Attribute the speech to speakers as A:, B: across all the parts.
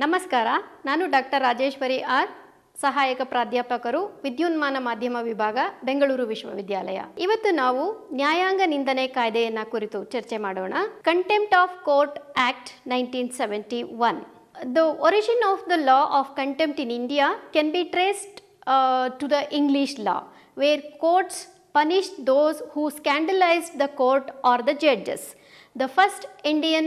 A: ನಮಸ್ಕಾರ, ನಾನು ಡಾಕ್ಟರ್.R.Rajeshwari ಆರ್, ಸಹಾಯಕ ಪ್ರಾಧ್ಯಾಪಕರು, ವಿದ್ಯುನ್ಮಾನ ಮಾಧ್ಯಮ ವಿಭಾಗ, ಬೆಂಗಳೂರು ವಿಶ್ವವಿದ್ಯಾಲಯ. ಇವತ್ತು ನಾವು ನ್ಯಾಯಾಂಗ ನಿಂದನೆ ಕಾಯ್ದೆಯನ್ನು ಕುರಿತು ಚರ್ಚೆ ಮಾಡೋಣ. Contempt of court act 1971. The origin of the law of contempt in India can be traced to the English law, where courts punished those who scandalized the court or the judges. The first Indian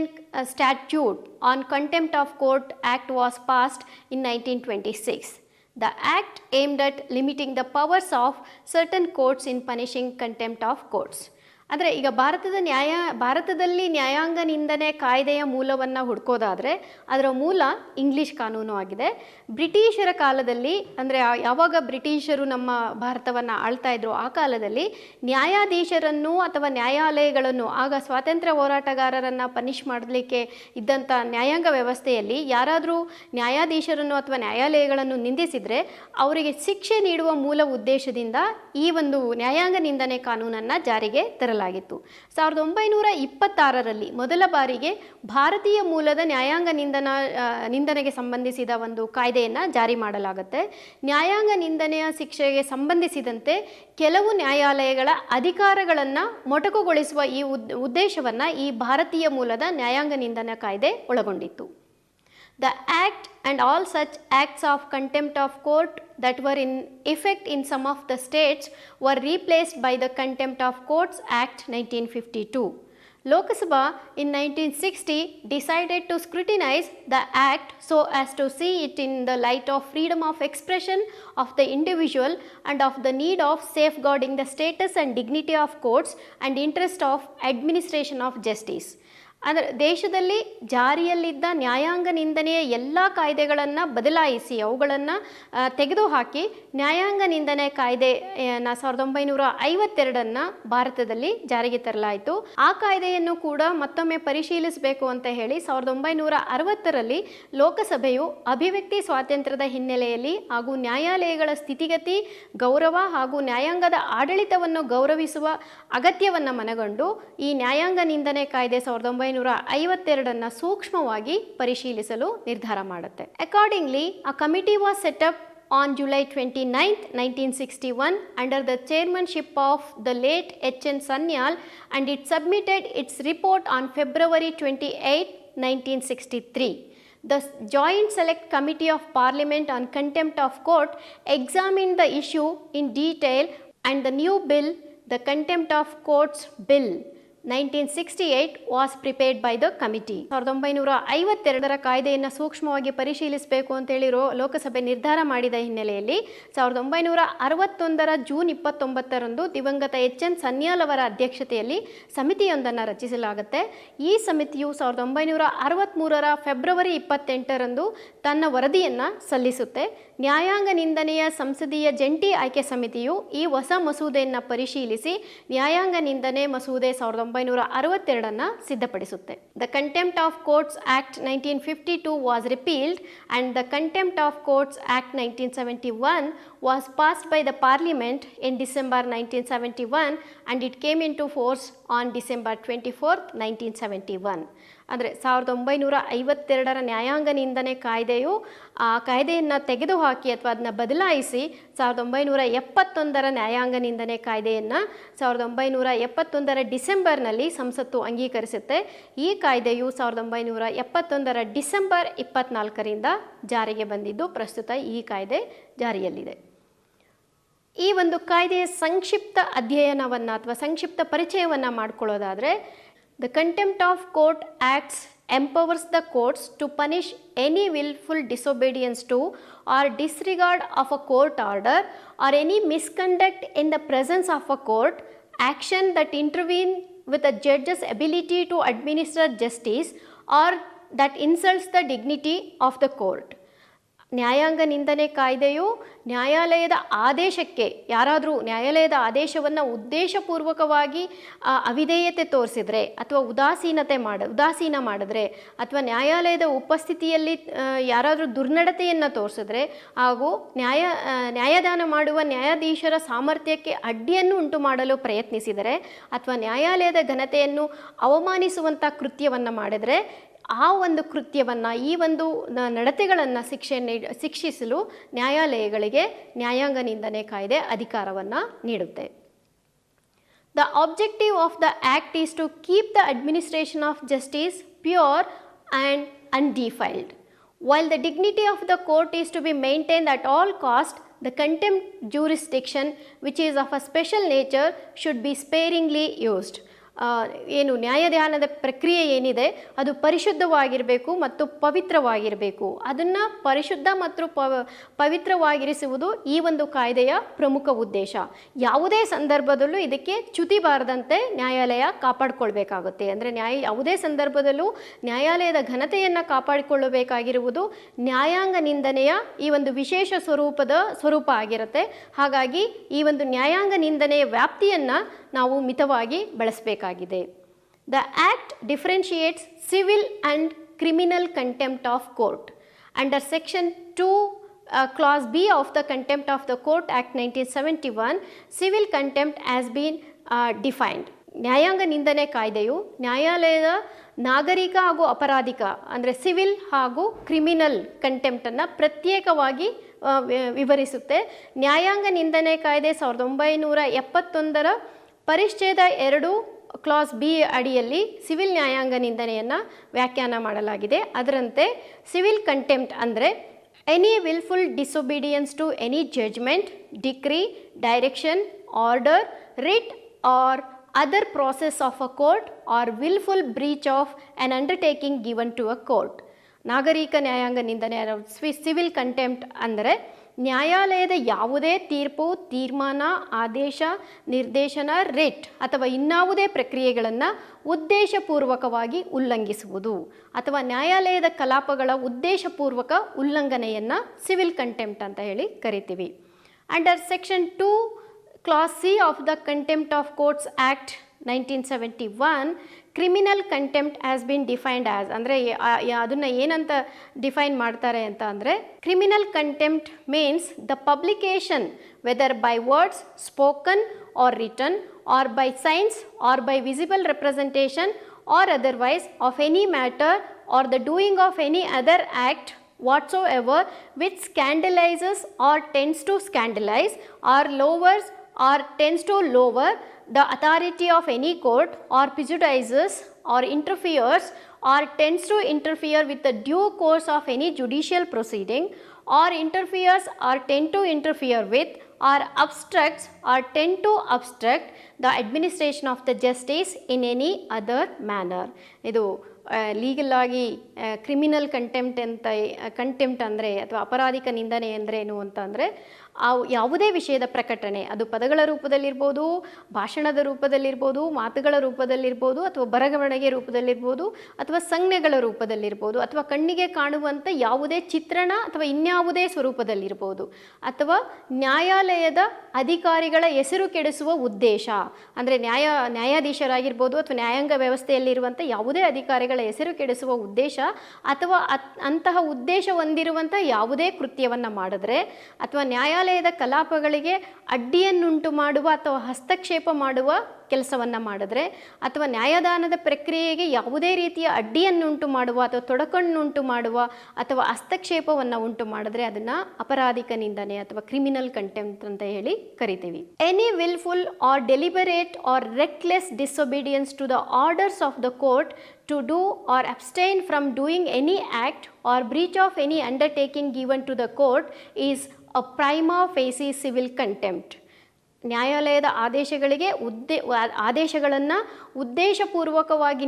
A: statute on contempt of court act was passed in 1926. The act aimed at limiting the powers of certain courts in punishing contempt of courts. ಅಂದರೆ ಈಗ ಭಾರತದಲ್ಲಿ ನ್ಯಾಯಾಂಗ ನಿಂದನೆ ಕಾಯ್ದೆಯ ಮೂಲವನ್ನು ಹುಡ್ಕೋದಾದರೆ ಅದರ ಮೂಲ English ಕಾನೂನು ಆಗಿದೆ. ಬ್ರಿಟಿಷರ ಕಾಲದಲ್ಲಿ, ಅಂದರೆ ಯಾವಾಗ ಬ್ರಿಟಿಷರು ನಮ್ಮ ಭಾರತವನ್ನು ಆಳ್ತಾ ಇದ್ರು ಆ ಕಾಲದಲ್ಲಿ ನ್ಯಾಯಾಧೀಶರನ್ನು ಅಥವಾ ನ್ಯಾಯಾಲಯಗಳನ್ನು, ಆಗ ಸ್ವಾತಂತ್ರ್ಯ ಹೋರಾಟಗಾರರನ್ನು ಪನಿಷ್ ಮಾಡಲಿಕ್ಕೆ ಇದ್ದಂಥ ನ್ಯಾಯಾಂಗ ವ್ಯವಸ್ಥೆಯಲ್ಲಿ ಯಾರಾದರೂ ನ್ಯಾಯಾಧೀಶರನ್ನು ಅಥವಾ ನ್ಯಾಯಾಲಯಗಳನ್ನು ನಿಂದಿಸಿದರೆ ಅವರಿಗೆ ಶಿಕ್ಷೆ ನೀಡುವ ಮೂಲ ಉದ್ದೇಶದಿಂದ ಈ ಒಂದು ನ್ಯಾಯಾಂಗ ನಿಂದನೆ ಕಾನೂನನ್ನು ಜಾರಿಗೆ ತರಲಾಗಿತ್ತು. 1926ರಲ್ಲಿ ಮೊದಲ ಬಾರಿಗೆ ಭಾರತೀಯ ಮೂಲದ ನ್ಯಾಯಾಂಗ ನಿಂದನೆಗೆ ಸಂಬಂಧಿಸಿದ ಒಂದು ಕಾಯ್ದೆಯನ್ನು ಜಾರಿ ಮಾಡಲಾಗುತ್ತೆ. ನ್ಯಾಯಾಂಗ ನಿಂದನೆಯ ಶಿಕ್ಷೆಗೆ ಸಂಬಂಧಿಸಿದಂತೆ ಕೆಲವು ನ್ಯಾಯಾಲಯಗಳ ಅಧಿಕಾರಗಳನ್ನು ಮೊಟಕುಗೊಳಿಸುವ ಈ ಉದ್ದೇಶವನ್ನು ಈ ಭಾರತೀಯ ಮೂಲದ ನ್ಯಾಯಾಂಗ ನಿಂದನಾ ಕಾಯ್ದೆ ಒಳಗೊಂಡಿತ್ತು. The act and all such acts of contempt of court that were in effect in some of the states were replaced by the Contempt of Courts Act 1952. Lok Sabha in 1960 decided to scrutinize the act so as to see it in the light of freedom of expression of the individual and of the need of safeguarding the status and dignity of courts and interest of administration of justice. ಅಂದರೆ ದೇಶದಲ್ಲಿ ಜಾರಿಯಲ್ಲಿದ್ದ ನ್ಯಾಯಾಂಗ ನಿಂದನೆಯ ಎಲ್ಲ ಕಾಯ್ದೆಗಳನ್ನು ಬದಲಾಯಿಸಿ ಅವುಗಳನ್ನು ತೆಗೆದುಹಾಕಿ ನ್ಯಾಯಾಂಗ ನಿಂದನೆ ಕಾಯ್ದೆಯನ್ನು 1952 ಭಾರತದಲ್ಲಿ ಜಾರಿಗೆ ತರಲಾಯಿತು. ಆ ಕಾಯ್ದೆಯನ್ನು ಕೂಡ ಮತ್ತೊಮ್ಮೆ ಪರಿಶೀಲಿಸಬೇಕು ಅಂತ ಹೇಳಿ 1960ರಲ್ಲಿ ಲೋಕಸಭೆಯು ಅಭಿವ್ಯಕ್ತಿ ಸ್ವಾತಂತ್ರ್ಯದ ಹಿನ್ನೆಲೆಯಲ್ಲಿ ಹಾಗೂ ನ್ಯಾಯಾಲಯಗಳ ಸ್ಥಿತಿಗತಿ, ಗೌರವ ಹಾಗೂ ನ್ಯಾಯಾಂಗದ ಆಡಳಿತವನ್ನು ಗೌರವಿಸುವ ಅಗತ್ಯವನ್ನು ಮನಗಂಡು ಈ ನ್ಯಾಯಾಂಗ ನಿಂದನೆ ಕಾಯ್ದೆ 1952 ಸೂಕ್ಷ್ಮವಾಗಿ ಪರಿಶೀಲಿಸಲು ನಿರ್ಧಾರ ಮಾಡುತ್ತೆ. Accordingly, a committee was set up on July 29, 1961 under the chairmanship of the late H.N. Sanyal, and it submitted its report on February 28, 1963. The Joint Select Committee of Parliament on Contempt of Court examined the issue in detail, and the new bill, the Contempt of Courts Bill 1968 was prepared by the committee. 1952ರ ಕಾಯ್ದೆಯನ್ನು ಸೂಕ್ಷ್ಮವಾಗಿ ಪರಿಶೀಲಿಸಬೇಕು ಅಂತೇಳಿ ಲೋಕಸಭೆ ನಿರ್ಧಾರ ಮಾಡಿದ ಹಿನ್ನೆಲೆಯಲ್ಲಿ 1961ರ June 29ರಂದು ದಿವಂಗತ H.N. Sanyal ಅವರ ಅಧ್ಯಕ್ಷತೆಯಲ್ಲಿ ಸಮಿತಿಯೊಂದನ್ನು ರಚಿಸಲಾಗುತ್ತೆ. ಈ ಸಮಿತಿಯು 1963ರ ಫೆಬ್ರವರಿ 28ರಂದು ತನ್ನ ವರದಿಯನ್ನು ಸಲ್ಲಿಸುತ್ತೆ. ನ್ಯಾಯಾಂಗ ನಿಂದನೆಯ ಸಂಸದೀಯ ಜಂಟಿ ಆಯ್ಕೆ ಸಮಿತಿಯು ಈ ಹೊಸ ಮಸೂದೆಯನ್ನು ಪರಿಶೀಲಿಸಿ ನ್ಯಾಯಾಂಗ ನಿಂದನೆ ಮಸೂದೆ 1962 ಸಿದ್ಧಪಡಿಸುತ್ತೆ. The Contempt of Courts Act 1952 was repealed and the Contempt of Courts Act 1971 was passed by the Parliament in December 1971 and it came into force on December 24, 1971. ಅಂದರೆ 1952ರ ನ್ಯಾಯಾಂಗ ನಿಂದನೆ ಕಾಯ್ದೆಯು ಆ ಕಾಯ್ದೆಯನ್ನು ತೆಗೆದುಹಾಕಿ ಅಥವಾ ಅದನ್ನು ಬದಲಾಯಿಸಿ 1971ರ ನ್ಯಾಯಾಂಗ ನಿಂದನೆ ಕಾಯ್ದೆಯನ್ನು 1971ರ ಡಿಸೆಂಬರ್ನಲ್ಲಿ ಸಂಸತ್ತು ಅಂಗೀಕರಿಸುತ್ತೆ. ಈ ಕಾಯ್ದೆಯು 1971ರ ಡಿಸೆಂಬರ್ 24ರಿಂದ ಜಾರಿಗೆ ಬಂದಿದ್ದು ಪ್ರಸ್ತುತ ಈ ಕಾಯ್ದೆ ಜಾರಿಯಲ್ಲಿದೆ. ಈ ಒಂದು ಕಾಯ್ದೆಯ ಸಂಕ್ಷಿಪ್ತ ಅಧ್ಯಯನವನ್ನು ಅಥವಾ ಸಂಕ್ಷಿಪ್ತ ಪರಿಚಯವನ್ನು ಮಾಡಿಕೊಳ್ಳೋದಾದರೆ, The Contempt of Court Acts empowers the courts to punish any willful disobedience to or disregard of a court order or any misconduct in the presence of a court, action that intervene with a judge's ability to administer justice or that insults the dignity of the court. ನ್ಯಾಯಾಂಗ ನಿಂದನೆ ಕಾಯ್ದೆಯು ನ್ಯಾಯಾಲಯದ ಆದೇಶಕ್ಕೆ ಯಾರಾದರೂ ನ್ಯಾಯಾಲಯದ ಆದೇಶವನ್ನು ಉದ್ದೇಶಪೂರ್ವಕವಾಗಿ ಅವಿಧೇಯತೆ ತೋರಿಸಿದರೆ ಅಥವಾ ಉದಾಸೀನ ಮಾಡಿದ್ರೆ ಅಥವಾ ನ್ಯಾಯಾಲಯದ ಉಪಸ್ಥಿತಿಯಲ್ಲಿ ಯಾರಾದರೂ ದುರ್ನಡತೆಯನ್ನು ತೋರಿಸಿದ್ರೆ ಹಾಗೂ ನ್ಯಾಯದಾನ ಮಾಡುವ ನ್ಯಾಯಾಧೀಶರ ಸಾಮರ್ಥ್ಯಕ್ಕೆ ಅಡ್ಡಿಯನ್ನು ಉಂಟು ಮಾಡಲು ಪ್ರಯತ್ನಿಸಿದರೆ ಅಥವಾ ನ್ಯಾಯಾಲಯದ ಘನತೆಯನ್ನು ಅವಮಾನಿಸುವಂಥ ಕೃತ್ಯವನ್ನು ಮಾಡಿದರೆ ಆ ಒಂದು ಕೃತ್ಯವನ್ನು ಈ ಒಂದು ನಡತೆಗಳನ್ನು ಶಿಕ್ಷಿಸಲು ನ್ಯಾಯಾಲಯಗಳಿಗೆ ನ್ಯಾಯಾಂಗ ನಿಂದನೆ ಕಾಯ್ದೆ ಅಧಿಕಾರವನ್ನು ನೀಡುತ್ತೆ. The objective of the act is to keep the administration of justice pure and undefiled. While the dignity of the court is to be maintained at all cost, the contempt jurisdiction, which is of a special nature, should be sparingly used. ಏನು ನ್ಯಾಯದಾನದ ಪ್ರಕ್ರಿಯೆ ಏನಿದೆ ಅದು ಪರಿಶುದ್ಧವಾಗಿರಬೇಕು ಮತ್ತು ಪವಿತ್ರವಾಗಿರಬೇಕು. ಅದನ್ನು ಪರಿಶುದ್ಧ ಮತ್ತು ಪವಿತ್ರವಾಗಿರಿಸುವುದು ಈ ಒಂದು ಕಾಯ್ದೆಯ ಪ್ರಮುಖ ಉದ್ದೇಶ. ಯಾವುದೇ ಸಂದರ್ಭದಲ್ಲೂ ಇದಕ್ಕೆ ಚ್ಯುತಿ ಬಾರದಂತೆ ನ್ಯಾಯಾಲಯ ಕಾಪಾಡಿಕೊಳ್ಬೇಕಾಗುತ್ತೆ. ಅಂದರೆ ಯಾವುದೇ ಸಂದರ್ಭದಲ್ಲೂ ನ್ಯಾಯಾಲಯದ ಘನತೆಯನ್ನು ಕಾಪಾಡಿಕೊಳ್ಳಬೇಕಾಗಿರುವುದು ನ್ಯಾಯಾಂಗ ನಿಂದನೆಯ ಈ ಒಂದು ವಿಶೇಷ ಸ್ವರೂಪ ಆಗಿರುತ್ತೆ. ಹಾಗಾಗಿ ಈ ಒಂದು ನ್ಯಾಯಾಂಗ ನಿಂದನೆಯ ವ್ಯಾಪ್ತಿಯನ್ನು ನಾವು ಮಿತವಾಗಿ ಬಳಸಬೇಕಾಗಿದೆ. The Act differentiates civil and criminal contempt of court. Under Section 2, Clause B of the Contempt of the Court Act 1971, civil contempt has been defined. ನ್ಯಾಯಾಂಗ ನಿಂದನೆ ಕಾಯ್ದೆಯು ನ್ಯಾಯಾಲಯದ ನಾಗರಿಕ ಹಾಗೂ ಅಪರಾಧಿಕ ಅಂದರೆ ಸಿವಿಲ್ ಹಾಗೂ ಕ್ರಿಮಿನಲ್ ಕಂಟೆಂಪ್ಟನ್ನು ಪ್ರತ್ಯೇಕವಾಗಿ ವಿವರಿಸುತ್ತೆ. ನ್ಯಾಯಾಂಗ ನಿಂದನೆ ಕಾಯ್ದೆ 1971 ಪರಿಚ್ಛೇದ 2 ಕ್ಲಾಸ್ ಬಿ ಅಡಿಯಲ್ಲಿ ಸಿವಿಲ್ ನ್ಯಾಯಾಂಗ ನಿಂದನೆಯನ್ನು ವ್ಯಾಖ್ಯಾನ ಮಾಡಲಾಗಿದೆ. ಅದರಂತೆ ಸಿವಿಲ್ ಕಂಟೆಂಪ್ಟ್ ಅಂದರೆ any wilful disobedience to any judgment, decree, direction, order, writ or other process of a court or willful breach of an undertaking given to a court. ನಾಗರಿಕ ನ್ಯಾಯಾಂಗ ನಿಂದನೆ ಸಿವಿಲ್ ಕಂಟೆಂಪ್ಟ್ ಅಂದರೆ ನ್ಯಾಯಾಲಯದ ಯಾವುದೇ ತೀರ್ಪು, ತೀರ್ಮಾನ, ಆದೇಶ, ನಿರ್ದೇಶನ, ರಿಟ್ ಅಥವಾ ಇನ್ನಾವುದೇ ಪ್ರಕ್ರಿಯೆಗಳನ್ನು ಉದ್ದೇಶಪೂರ್ವಕವಾಗಿ ಉಲ್ಲಂಘಿಸುವುದು ಅಥವಾ ನ್ಯಾಯಾಲಯದ ಕಲಾಪಗಳ ಉದ್ದೇಶಪೂರ್ವಕ ಉಲ್ಲಂಘನೆಯನ್ನು ಸಿವಿಲ್ ಕಂಟೆಂಪ್ಟ್ ಅಂತ ಹೇಳಿ ಕರಿತೀವಿ. Under section 2 Clause C of the Contempt of Courts Act 1971, criminal contempt has been defined as ಅಂದರೆ ಅದನ್ನು ಏನಂತ ಡಿಫೈನ್ ಮಾಡ್ತಾರೆ ಅಂತ ಅಂದರೆ criminal contempt means the publication whether by words spoken or written or by signs or by visible representation or otherwise of any matter or the doing of any other act whatsoever which scandalizes or tends to scandalize or lowers or tends to lower the authority of any court or prejudices or interferes or tends to interfere with the due course of any judicial proceeding or interferes or tend to interfere with or obstructs or tend to obstruct the administration of the justice in any other manner. ಇದು legal ಆಗಿ criminal contempt ಅಂದರೆ ಅಥವಾ ಅಪರಾಧಿಕ ನಿಂದನೆ ಅಂದ್ರೇನು ಅಂತ ಅಂದರೆ ಯಾವುದೇ ವಿಷಯದ ಪ್ರಕಟಣೆ, ಅದು ಪದಗಳ ರೂಪದಲ್ಲಿರ್ಬೋದು, ಭಾಷಣದ ರೂಪದಲ್ಲಿರ್ಬೋದು, ಮಾತುಗಳ ರೂಪದಲ್ಲಿರ್ಬೋದು, ಅಥವಾ ಬರವಣಿಗೆ ರೂಪದಲ್ಲಿರ್ಬೋದು, ಅಥವಾ ಸಂಜ್ಞೆಗಳ ರೂಪದಲ್ಲಿರ್ಬೋದು, ಅಥವಾ ಕಣ್ಣಿಗೆ ಕಾಣುವಂಥ ಯಾವುದೇ ಚಿತ್ರಣ ಅಥವಾ ಇನ್ಯಾವುದೇ ಸ್ವರೂಪದಲ್ಲಿರ್ಬೋದು, ಅಥವಾ ನ್ಯಾಯಾಲಯದ ಅಧಿಕಾರಿಗಳ ಹೆಸರು ಕೆಡಿಸುವ ಉದ್ದೇಶ ಅಂದರೆ ನ್ಯಾಯಾಧೀಶರಾಗಿರ್ಬೋದು ಅಥವಾ ನ್ಯಾಯಾಂಗ ವ್ಯವಸ್ಥೆಯಲ್ಲಿರುವಂಥ ಯಾವುದೇ ಅಧಿಕಾರಿಗಳ ಹೆಸರು ಕೆಡಿಸುವ ಉದ್ದೇಶ ಅಥವಾ ಅಂತಹ ಉದ್ದೇಶ ಹೊಂದಿರುವಂಥ ಯಾವುದೇ ಕೃತ್ಯವನ್ನು ಮಾಡಿದ್ರೆ ಅಥವಾ ನ್ಯಾಯಾಲಯದ ಕಲಾಪಗಳಿಗೆ ಅಡ್ಡಿಯನ್ನುಂಟು ಮಾಡುವ ಅಥವಾ ಹಸ್ತಕ್ಷೇಪ ಮಾಡುವ ಕೆಲಸವನ್ನು ಮಾಡಿದ್ರೆ ಅಥವಾ ನ್ಯಾಯದಾನದ ಪ್ರಕ್ರಿಯೆಗೆ ಯಾವುದೇ ರೀತಿಯ ಅಡ್ಡಿಯನ್ನುಂಟು ಮಾಡುವ ಅಥವಾ ತೊಡಕನ್ನುಂಟು ಮಾಡುವ ಅಥವಾ ಹಸ್ತಕ್ಷೇಪವನ್ನು ಉಂಟು ಮಾಡಿದ್ರೆ ಅದನ್ನು ಅಪರಾಧಿಕ ನಿಂದನೆ ಅಥವಾ ಕ್ರಿಮಿನಲ್ ಕಂಟೆಂಪ್ಟ್ ಅಂತ ಹೇಳಿ ಕರಿತೀವಿ. Any wilful or deliberate or reckless disobedience to the orders of the court to do or abstain from doing any act or breach of any undertaking given to the court is a prima facie civil contempt. ನ್ಯಾಯಾಲಯದ ಆದೇಶಗಳನ್ನು ಉದ್ದೇಶಪೂರ್ವಕವಾಗಿ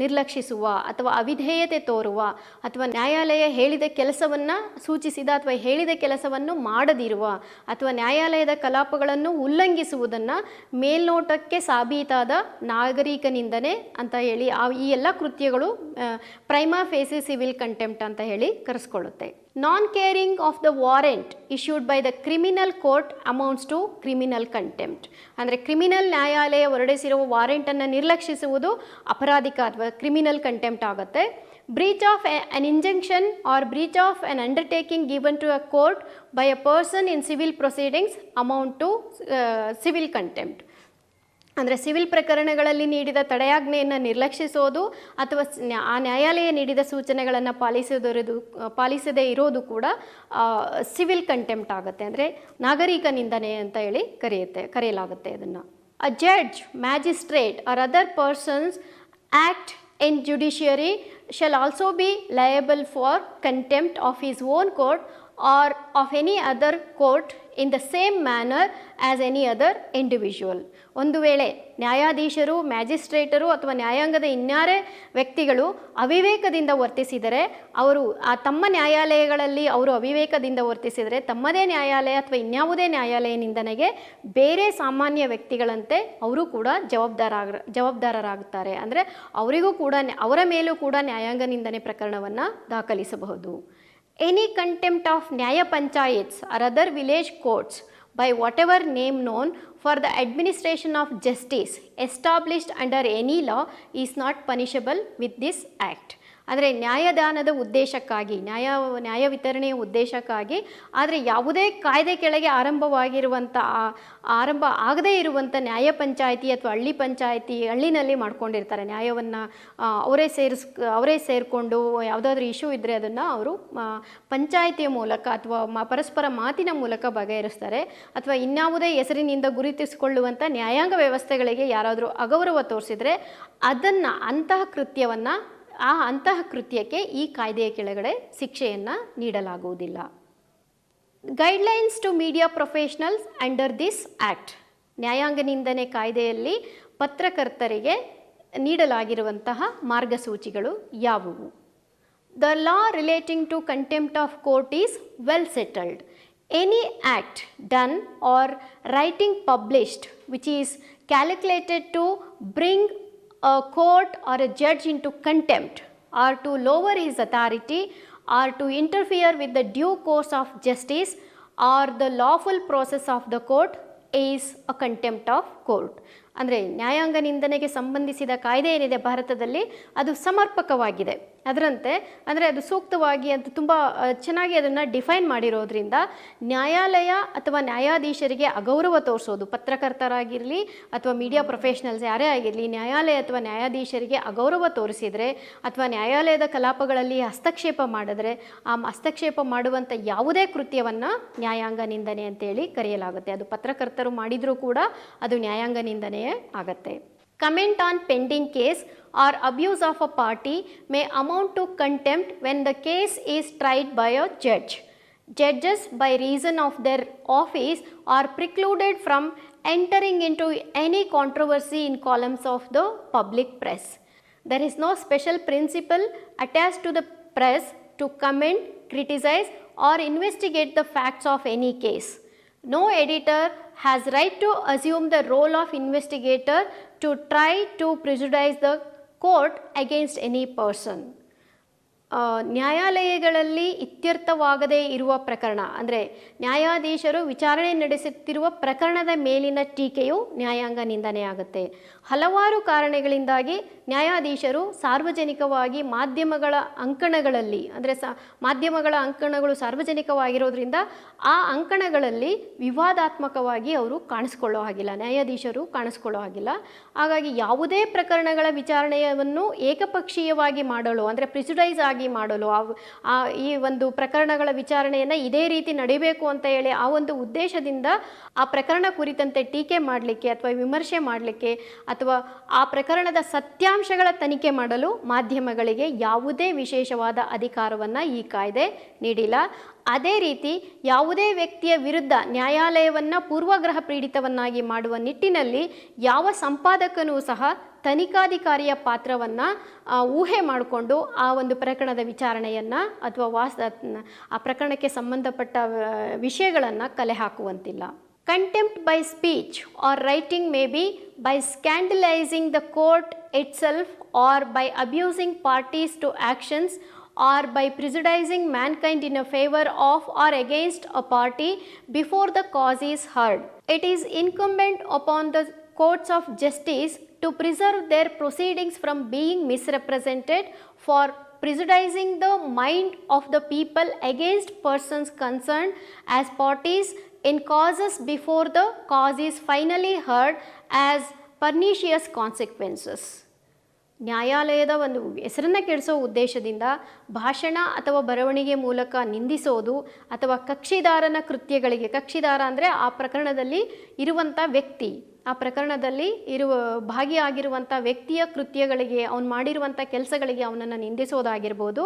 A: ನಿರ್ಲಕ್ಷಿಸುವ ಅಥವಾ ಅವಿಧೇಯತೆ ತೋರುವ ಅಥವಾ ನ್ಯಾಯಾಲಯ ಹೇಳಿದ ಕೆಲಸವನ್ನು ಸೂಚಿಸಿದ ಅಥವಾ ಹೇಳಿದ ಕೆಲಸವನ್ನು ಮಾಡದಿರುವ ಅಥವಾ ನ್ಯಾಯಾಲಯದ ಕಲಾಪಗಳನ್ನು ಉಲ್ಲಂಘಿಸುವುದನ್ನು ಮೇಲ್ನೋಟಕ್ಕೆ ಸಾಬೀತಾದ ನಾಗರಿಕ ನಿಂದನೆ ಅಂತ ಹೇಳಿ ಈ ಎಲ್ಲ ಕೃತ್ಯಗಳು ಪ್ರೈಮಾ ಫೇಸಿ ಸಿವಿಲ್ ಕಂಟೆಂಪ್ಟ್ ಅಂತ ಹೇಳಿ ಕರೆಸ್ಕೊಳ್ಳುತ್ತೆ. Non caring of the warrant issued by the criminal court amounts to criminal contempt. ಅಂದರೆ ಕ್ರಿಮಿನಲ್ ನ್ಯಾಯಾಲಯ ಹೊರಡಿಸಿರುವ ವಾರೆಂಟನ್ನು ನಿರ್ಲಕ್ಷಿಸುವುದು ಅಪರಾಧಿಕ ಅಥವಾ ಕ್ರಿಮಿನಲ್ ಕಂಟೆಂಪ್ಟ್ ಆಗುತ್ತೆ. Breach of an injunction or breach of an undertaking given to a court by a person in civil proceedings amount to civil contempt. ಅಂದರೆ civil ಪ್ರಕರಣಗಳಲ್ಲಿ ನೀಡಿದ ತಡೆಯಾಜ್ಞೆಯನ್ನು ನಿರ್ಲಕ್ಷಿಸೋದು ಅಥವಾ ಆ ನ್ಯಾಯಾಲಯ ನೀಡಿದ ಸೂಚನೆಗಳನ್ನು ಪಾಲಿಸದೇ ಇರೋದು ಕೂಡ ಸಿವಿಲ್ ಕಂಟೆಂಪ್ಟ್ ಆಗುತ್ತೆ. ಅಂದರೆ ನಾಗರಿಕ ನಿಂದನೆ ಅಂತ ಹೇಳಿ ಕರೆಯಲಾಗುತ್ತೆ ಅದನ್ನು. A judge, magistrate or other persons act in judiciary shall also be liable for contempt of his own court or of any other court in the same manner as any other individual. ಒಂದು ವೇಳೆ ನ್ಯಾಯಾಧೀಶರು, ಮ್ಯಾಜಿಸ್ಟ್ರೇಟರು ಅಥವಾ ನ್ಯಾಯಾಂಗದ ಇನ್ಯಾರೇ ವ್ಯಕ್ತಿಗಳು ಅವಿವೇಕದಿಂದ ವರ್ತಿಸಿದರೆ, ಅವರು ತಮ್ಮ ನ್ಯಾಯಾಲಯಗಳಲ್ಲಿ ಅವರು ಅವಿವೇಕದಿಂದ ವರ್ತಿಸಿದರೆ ತಮ್ಮದೇ ನ್ಯಾಯಾಲಯ ಅಥವಾ ಇನ್ಯಾವುದೇ ನ್ಯಾಯಾಲಯ ನಿಂದನೆಗೆ ಬೇರೆ ಸಾಮಾನ್ಯ ವ್ಯಕ್ತಿಗಳಂತೆ ಅವರು ಕೂಡ ಜವಾಬ್ದಾರರಾಗುತ್ತಾರೆ. ಅಂದರೆ ಅವರಿಗೂ ಕೂಡ ಅವರ ಮೇಲೂ ಕೂಡ ನ್ಯಾಯಾಂಗ ನಿಂದನೆ ಪ್ರಕರಣವನ್ನು ದಾಖಲಿಸಬಹುದು. Any contempt of Nyaya Panchayats or other village courts by whatever name known for the administration of justice established under any law is not punishable with this act. ಅಂದರೆ ನ್ಯಾಯದಾನದ ಉದ್ದೇಶಕ್ಕಾಗಿ, ನ್ಯಾಯ ವಿತರಣೆಯ ಉದ್ದೇಶಕ್ಕಾಗಿ, ಆದರೆ ಯಾವುದೇ ಕಾಯ್ದೆ ಕೆಳಗೆ ಆರಂಭ ಆಗದೇ ಇರುವಂಥ ನ್ಯಾಯ ಪಂಚಾಯಿತಿ ಅಥವಾ ಹಳ್ಳಿ ಪಂಚಾಯಿತಿ, ಹಳ್ಳಿನಲ್ಲಿ ಮಾಡ್ಕೊಂಡಿರ್ತಾರೆ ನ್ಯಾಯವನ್ನು ಅವರೇ ಸೇರಿಕೊಂಡು ಯಾವುದಾದ್ರೂ ಇಶ್ಯೂ ಇದ್ದರೆ ಅದನ್ನು ಅವರು ಪಂಚಾಯಿತಿಯ ಮೂಲಕ ಅಥವಾ ಪರಸ್ಪರ ಮಾತಿನ ಮೂಲಕ ಬಗೆಹರಿಸ್ತಾರೆ. ಅಥವಾ ಇನ್ಯಾವುದೇ ಹೆಸರಿನಿಂದ ಗುರುತಿಸಿಕೊಳ್ಳುವಂಥ ನ್ಯಾಯಾಂಗ ವ್ಯವಸ್ಥೆಗಳಿಗೆ ಯಾರಾದರೂ ಅಗೌರವ ತೋರಿಸಿದರೆ ಅದನ್ನು ಅಂತಹ ಕೃತ್ಯಕ್ಕೆ ಈ ಕಾಯ್ದೆಯ ಕೆಳಗಡೆ ಶಿಕ್ಷೆಯನ್ನು ನೀಡಲಾಗುವುದಿಲ್ಲ. Guidelines to media professionals under this act. ನ್ಯಾಯಾಂಗ ನಿಂದನೆ ಕಾಯ್ದೆಯಲ್ಲಿ ಪತ್ರಕರ್ತರಿಗೆ ನೀಡಲಾಗಿರುವಂತಹ ಮಾರ್ಗಸೂಚಿಗಳು ಯಾವುವು? The law relating to contempt of court is well settled. Any act done or writing published which is calculated to bring a court or a judge into contempt or to lower his authority or to interfere with the due course of justice or the lawful process of the court is a contempt of court. ಅಂದರೆ ನ್ಯಾಯಾಂಗ ನಿಂದನೆಗೆ ಸಂಬಂಧಿಸಿದ ಕಾಯ್ದೆ ಏನಿದೆ ಭಾರತದಲ್ಲಿ ಅದು ಸಮರ್ಪಕವಾಗಿದೆ. ಅದರಂತೆ ಅಂದರೆ ಅದು ಸೂಕ್ತವಾಗಿ ಅದು ತುಂಬ ಚೆನ್ನಾಗಿ ಅದನ್ನು ಡಿಫೈನ್ ಮಾಡಿರೋದ್ರಿಂದ ನ್ಯಾಯಾಲಯ ಅಥವಾ ನ್ಯಾಯಾಧೀಶರಿಗೆ ಅಗೌರವ ತೋರಿಸೋದು, ಪತ್ರಕರ್ತರಾಗಿರಲಿ ಅಥವಾ ಮೀಡಿಯಾ ಪ್ರೊಫೆಷನಲ್ಸ್ ಯಾರೇ ಆಗಿರಲಿ, ನ್ಯಾಯಾಲಯ ಅಥವಾ ನ್ಯಾಯಾಧೀಶರಿಗೆ ಅಗೌರವ ತೋರಿಸಿದರೆ ಅಥವಾ ನ್ಯಾಯಾಲಯದ ಕಲಾಪಗಳಲ್ಲಿ ಹಸ್ತಕ್ಷೇಪ ಮಾಡಿದ್ರೆ ಆ ಹಸ್ತಕ್ಷೇಪ ಮಾಡುವಂಥ ಯಾವುದೇ ಕೃತ್ಯವನ್ನು ನ್ಯಾಯಾಂಗ ನಿಂದನೆ ಅಂತೇಳಿ ಕರೆಯಲಾಗುತ್ತೆ. ಅದು ಪತ್ರಕರ್ತರು ಮಾಡಿದರೂ ಕೂಡ ಅದು ನ್ಯಾಯಾಂಗ ನಿಂದನೆಯೇ ಆಗತ್ತೆ. Comment on pending case or abuse of a party may amount to contempt when the case is tried by a judge. Judges, by reason of their office, are precluded from entering into any controversy in columns of the public press. There is no special principle attached to the press to comment, criticize, or investigate the facts of any case. No editor has right to assume the role of investigator to try to prejudice the court against any person. ನ್ಯಾಯಾಲಯಗಳಲ್ಲಿ ಇತ್ಯರ್ಥವಾಗದೇ ಇರುವ ಪ್ರಕರಣ ಅಂದರೆ ನ್ಯಾಯಾಧೀಶರು ವಿಚಾರಣೆ ನಡೆಸುತ್ತಿರುವ ಪ್ರಕರಣದ ಮೇಲಿನ ಟೀಕೆಯು ನ್ಯಾಯಾಂಗ ನಿಂದನೆಯಾಗುತ್ತೆ. ಹಲವಾರು ಕಾರಣಗಳಿಂದಾಗಿ ನ್ಯಾಯಾಧೀಶರು ಸಾರ್ವಜನಿಕವಾಗಿ ಮಾಧ್ಯಮಗಳ ಅಂಕಣಗಳಲ್ಲಿ ಅಂದರೆ ಮಾಧ್ಯಮಗಳ ಅಂಕಣಗಳು ಸಾರ್ವಜನಿಕವಾಗಿರೋದ್ರಿಂದ ಆ ಅಂಕಣಗಳಲ್ಲಿ ವಿವಾದಾತ್ಮಕವಾಗಿ ಅವರು ಕಾಣಿಸ್ಕೊಳ್ಳೋ ಹಾಗಿಲ್ಲ, ನ್ಯಾಯಾಧೀಶರು ಕಾಣಿಸ್ಕೊಳ್ಳೋ ಹಾಗಿಲ್ಲ. ಹಾಗಾಗಿ ಯಾವುದೇ ಪ್ರಕರಣಗಳ ವಿಚಾರಣೆಯನ್ನು ಏಕಪಕ್ಷೀಯವಾಗಿ ಮಾಡಲು ಅಂದರೆ ಪ್ರಿಜುಡೈಸ್ ಆಗಿ ಮಾಡಲು ಈ ಒಂದು ಪ್ರಕರಣಗಳ ವಿಚಾರಣೆಯನ್ನು ಇದೇ ರೀತಿ ನಡೀಬೇಕು ಅಂತ ಹೇಳಿ ಆ ಒಂದು ಉದ್ದೇಶದಿಂದ ಆ ಪ್ರಕರಣ ಕುರಿತಂತೆ ಟೀಕೆ ಮಾಡಲಿಕ್ಕೆ ಅಥವಾ ವಿಮರ್ಶೆ ಮಾಡಲಿಕ್ಕೆ ಅಥವಾ ಆ ಪ್ರಕರಣದ ಸತ್ಯಾಂಶಗಳ ತನಿಖೆ ಮಾಡಲು ಮಾಧ್ಯಮಗಳಿಗೆ ಯಾವುದೇ ವಿಶೇಷವಾದ ಅಧಿಕಾರವನ್ನು ಈ ಕಾಯ್ದೆ ನೀಡಿಲ್ಲ. ಅದೇ ರೀತಿ ಯಾವುದೇ ವ್ಯಕ್ತಿಯ ವಿರುದ್ಧ ನ್ಯಾಯಾಲಯವನ್ನು ಪೂರ್ವಗ್ರಹ ಪೀಡಿತವನ್ನಾಗಿ ಮಾಡುವ ನಿಟ್ಟಿನಲ್ಲಿ ಯಾವ ಸಂಪಾದಕನೂ ಸಹ ತನಿಖಾಧಿಕಾರಿಯ ಪಾತ್ರವನ್ನು ಊಹೆ ಮಾಡಿಕೊಂಡು ಆ ಒಂದು ಪ್ರಕರಣದ ವಿಚಾರಣೆಯನ್ನು ಅಥವಾ ಆ ಪ್ರಕರಣಕ್ಕೆ ಸಂಬಂಧಪಟ್ಟ ವಿಷಯಗಳನ್ನು ಕಲೆ ಹಾಕುವಂತಿಲ್ಲ. Contempt by speech or writing may be by scandalizing the court itself or by abusing parties to actions or by prejudicing mankind in a favor of or against a party before the cause is heard. It is incumbent upon the courts of justice to preserve their proceedings from being misrepresented for prejudicing the mind of the people against persons concerned as parties in causes before the cause is finally heard as pernicious consequences. ನ್ಯಾಯಾಲಯದ ಒಂದು ಹೆಸರನ್ನು ಕೆಡಿಸೋ ಉದ್ದೇಶದಿಂದ ಭಾಷಣ ಅಥವಾ ಬರವಣಿಗೆ ಮೂಲಕ ನಿಂದಿಸೋದು ಅಥವಾ ಕಕ್ಷಿದಾರನ ಕೃತ್ಯಗಳಿಗೆ, ಕಕ್ಷಿದಾರ ಅಂದರೆ ಆ ಪ್ರಕರಣದಲ್ಲಿ ಇರುವಂಥ ವ್ಯಕ್ತಿ, ಆ ಪ್ರಕರಣದಲ್ಲಿ ಭಾಗಿಯಾಗಿರುವಂಥ ವ್ಯಕ್ತಿಯ ಕೃತ್ಯಗಳಿಗೆ, ಅವನು ಮಾಡಿರುವಂಥ ಕೆಲಸಗಳಿಗೆ ಅವನನ್ನು ನಿಂದಿಸೋದಾಗಿರ್ಬೋದು,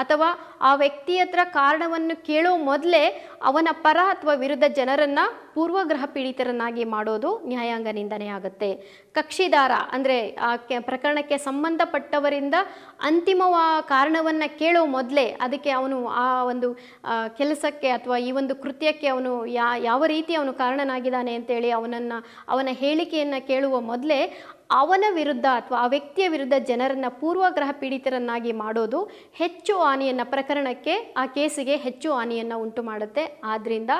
A: ಅಥವಾ ಆ ವ್ಯಕ್ತಿ ಹತ್ರ ಕಾರಣವನ್ನು ಕೇಳೋ ಮೊದಲೇ ಅವನ ಪರ ಅಥವಾ ವಿರುದ್ಧ ಜನರನ್ನು ಪೂರ್ವಗ್ರಹ ಪೀಡಿತರನ್ನಾಗಿ ಮಾಡೋದು ನ್ಯಾಯಾಂಗ ನಿಂದನೆ ಆಗುತ್ತೆ. ಕಕ್ಷಿದಾರ ಅಂದರೆ ಆ ಪ್ರಕರಣಕ್ಕೆ ಸಂಬಂಧಪಟ್ಟವರಿಂದ ಅಂತಿಮ ಕಾರಣವನ್ನು ಕೇಳೋ ಮೊದಲೇ ಅದಕ್ಕೆ ಅವನು ಆ ಒಂದು ಕೆಲಸಕ್ಕೆ ಅಥವಾ ಈ ಒಂದು ಕೃತ್ಯಕ್ಕೆ ಅವನು ಯಾವ ರೀತಿ ಅವನು ಕಾರಣನಾಗಿದ್ದಾನೆ ಅಂತೇಳಿ ಅವನ ಹೇಳಿಕೆಯನ್ನು ಕೇಳುವ ಮೊದಲೇ ಅವನ ವಿರುದ್ಧ ಅಥವಾ ಆ ವ್ಯಕ್ತಿಯ ವಿರುದ್ಧ ಜನರನ್ನು ಪೂರ್ವಗ್ರಹ ಪೀಡಿತರನ್ನಾಗಿ ಮಾಡೋದು ಹೆಚ್ಚು ಹಾನಿಯನ್ನು, ಪ್ರಕರಣಕ್ಕೆ, ಆ ಕೇಸಿಗೆ ಹೆಚ್ಚು ಹಾನಿಯನ್ನು ಉಂಟು ಮಾಡುತ್ತೆ. ಆದ್ದರಿಂದ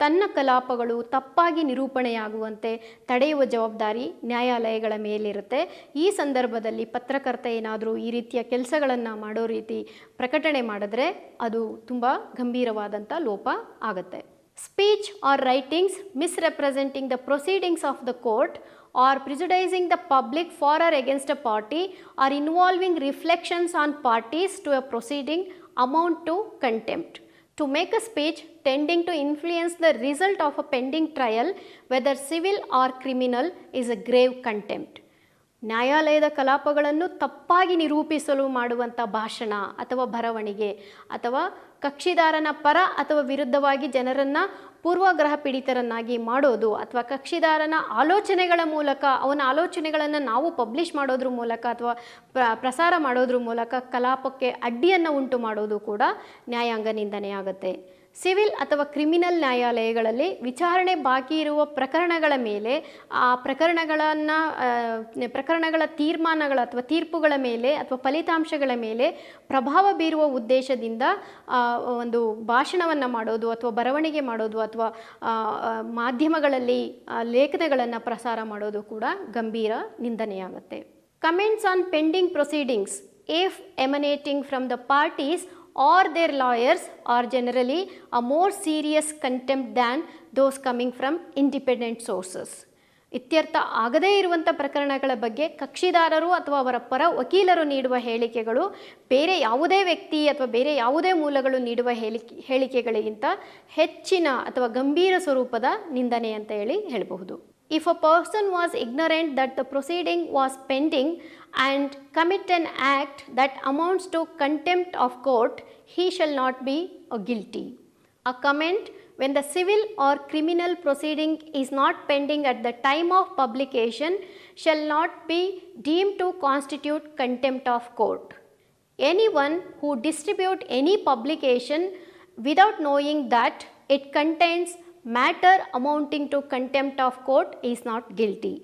A: ತನ್ನ ಕಲಾಪಗಳು ತಪ್ಪಾಗಿ ನಿರೂಪಣೆಯಾಗುವಂತೆ ತಡೆಯುವ ಜವಾಬ್ದಾರಿ ನ್ಯಾಯಾಲಯಗಳ ಮೇಲಿರುತ್ತೆ. ಈ ಸಂದರ್ಭದಲ್ಲಿ ಪತ್ರಕರ್ತ ಏನಾದರೂ ಈ ರೀತಿಯ ಕೆಲಸಗಳನ್ನು ಮಾಡೋ ರೀತಿ ಪ್ರಕಟಣೆ ಮಾಡಿದ್ರೆ ಅದು ತುಂಬ ಗಂಭೀರವಾದಂಥ ಲೋಪ ಆಗುತ್ತೆ. Speech or writings misrepresenting the proceedings of the court or prejudicing the public for or against a party or involving reflections on parties to a proceeding amount to contempt. To make a speech tending to influence the result of a pending trial, whether civil or criminal, is a grave contempt. ನ್ಯಾಯಾಲಯದ ಕಲಾಪಗಳನ್ನು ತಪ್ಪಾಗಿ ನಿರೂಪಿಸಲು ಮಾಡುವಂಥ ಭಾಷಣ ಅಥವಾ ಬರವಣಿಗೆ ಅಥವಾ ಕಕ್ಷಿದಾರನ ಪರ ಅಥವಾ ವಿರುದ್ಧವಾಗಿ ಜನರನ್ನು ಪೂರ್ವಗ್ರಹ ಪೀಡಿತರನ್ನಾಗಿ ಮಾಡೋದು ಅಥವಾ ಕಕ್ಷಿದಾರನ ಆಲೋಚನೆಗಳ ಮೂಲಕ ಅವನ ಆಲೋಚನೆಗಳನ್ನು ನಾವು ಪಬ್ಲಿಷ್ ಮಾಡೋದ್ರ ಮೂಲಕ ಅಥವಾ ಪ್ರಸಾರ ಮಾಡೋದ್ರ ಮೂಲಕ ಕಲಾಪಕ್ಕೆ ಅಡ್ಡಿಯನ್ನು ಉಂಟು ಮಾಡೋದು ಕೂಡ ನ್ಯಾಯಾಂಗ ನಿಂದನೆಯಾಗುತ್ತೆ. ಸಿವಿಲ್ ಅಥವಾ ಕ್ರಿಮಿನಲ್ ನ್ಯಾಯಾಲಯಗಳಲ್ಲಿ ವಿಚಾರಣೆ ಬಾಕಿ ಇರುವ ಪ್ರಕರಣಗಳ ಮೇಲೆ ಆ ಪ್ರಕರಣಗಳ ತೀರ್ಮಾನಗಳ ಅಥವಾ ತೀರ್ಪುಗಳ ಮೇಲೆ ಅಥವಾ ಫಲಿತಾಂಶಗಳ ಮೇಲೆ ಪ್ರಭಾವ ಬೀರುವ ಉದ್ದೇಶದಿಂದ ಒಂದು ಭಾಷಣವನ್ನು ಮಾಡೋದು ಅಥವಾ ಬರವಣಿಗೆ ಮಾಡೋದು ಅಥವಾ ಮಾಧ್ಯಮಗಳಲ್ಲಿ ಲೇಖನಗಳನ್ನು ಪ್ರಸಾರ ಮಾಡೋದು ಕೂಡ ಗಂಭೀರ ನಿಂದನೆಯಾಗುತ್ತೆ. Comments on pending proceedings if emanating from the parties or their lawyers are generally a more serious contempt than those coming from independent sources. ಇತ್ಯರ್ಥ ಆಗದೇ ಇರುವಂಥ ಪ್ರಕರಣಗಳ ಬಗ್ಗೆ ಕಕ್ಷಿದಾರರು ಅಥವಾ ಅವರ ಪರ ವಕೀಲರು ನೀಡುವ ಹೇಳಿಕೆಗಳು ಬೇರೆ ಯಾವುದೇ ವ್ಯಕ್ತಿ ಅಥವಾ ಬೇರೆ ಯಾವುದೇ ಮೂಲಗಳು ನೀಡುವ ಹೇಳಿಕೆಗಳಿಗಿಂತ ಹೆಚ್ಚಿನ ಅಥವಾ ಗಂಭೀರ ಸ್ವರೂಪದ ನಿಂದನೆ ಅಂತ ಹೇಳಬಹುದು. If a person was ignorant that the proceeding was pending and commit an act that amounts to contempt of court, he shall not be guilty. A comment: when the civil or criminal proceeding is not pending at the time of publication shall not be deemed to constitute contempt of court. Anyone who distribute any publication without knowing that it contains matter amounting to contempt of court is not guilty.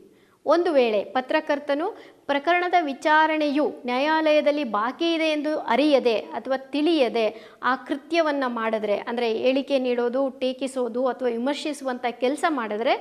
A: ಒಂದು ವೇಳೆ ಪತ್ರಕರ್ತನು ಪ್ರಕರಣದ ವಿಚಾರಣೆಯು ನ್ಯಾಯಾಲಯದಲ್ಲಿ ಬಾಕಿ ಇದೆ ಎಂದು ಅರಿಯದೆ ಅಥವಾ ತಿಳಿಯದೆ ಆ ಕೃತ್ಯವನ್ನು ಮಾಡಿದ್ರೆ, ಅಂದರೆ ಹೇಳಿಕೆ ನೀಡೋದು, ಟೀಕಿಸೋದು ಅಥವಾ ವಿಮರ್ಶಿಸುವಂಥ ಕೆಲಸ ಮಾಡಿದ್ರೆ